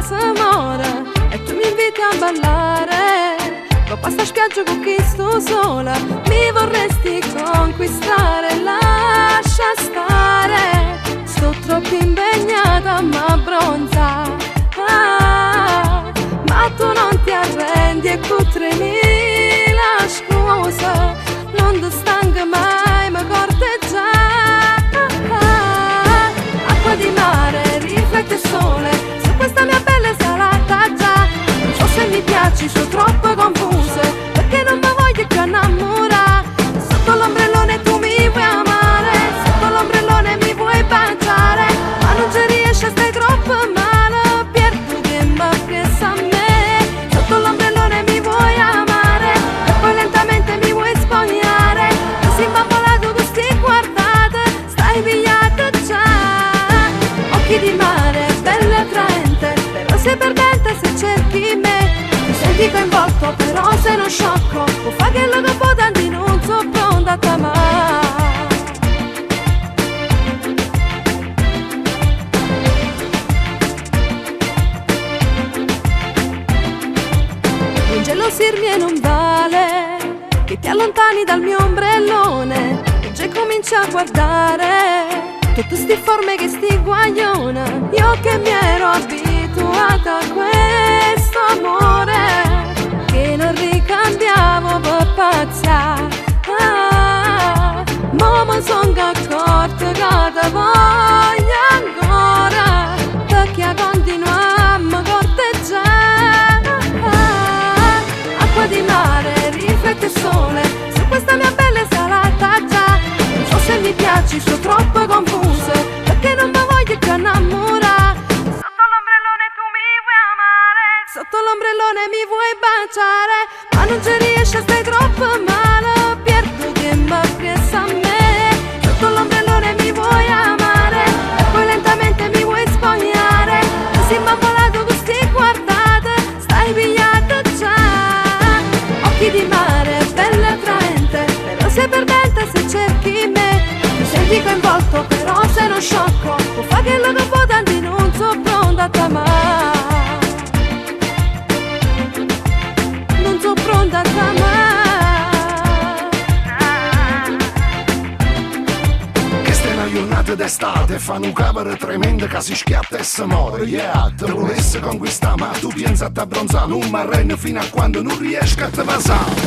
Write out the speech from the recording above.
si muore e tu mi inviti a ballare. Dopo sta spiaggia con chi sto sola, mi vorresti conquistare. Lascia stare, sto troppo impegnata ma bronza. Ma tu non ti arrendi e con 3000 scuse non ti stanca mai, ma corteggiare. Acqua di mare, riflette il sole su questa mia pelle salata già. Non so se mi piaci, sono troppo confuse, perché non mi voglio più innamorare. Sotto l'ombrellone tu mi vuoi amare, sotto l'ombrellone mi vuoi baciare, ma non ci riesci, stai troppo male, perdo tempo presso a me. Sotto l'ombrellone mi vuoi amare e poi lentamente mi vuoi spogliare. Tu sei imbambolato con sti guardate, stai pigliato già. Occhi di mare, bella attraente, però sei perdente se cerchi me. Mi senti coinvolto però sei uno sciocco, può fare che lo dopo tanti non so pronta a t'amare. Ingelosirmi e non vale che ti allontani dal mio ombrellone e già cominci a guardare tutte sti forme che sti guaglione. Io che mi ero abituata a questo amore che non ricambiavo per pazzia. Ma mi son accorta che te voglio ancora, perché continuiamo a corteggiare. Acqua di mare, riflette il sole su questa mia pelle salata già. Non so se mi piaci, sono troppo confuse, perché non mi voglio più innamorare. Sotto l'ombrellone tu mi vuoi amare, sotto l'ombrellone mi vuoi baciare, ma non ci riesci, stai troppo male, perdo tempo presso a me. Sotto l'ombrellone mi vuoi amare e poi lentamente mi vuoi spogliare. Tu sei imbambolato con sti guardate, stai pigliato già. Occhi di mare, bella attraente, però sei perdente se cerchi me. Mi senti coinvolto però sei uno sciocco, può fare che lo dopo tanti non so pronta a t'amare. Non so pronta a t'amare. Questa è una giornata d'estate, fanno un cabaret tremendo che si schiatta e si muore. Yeah, te volesse conquistare ma tu pensi a t'abbronzare, non m'arrendo fino a quando non riesco a te passare.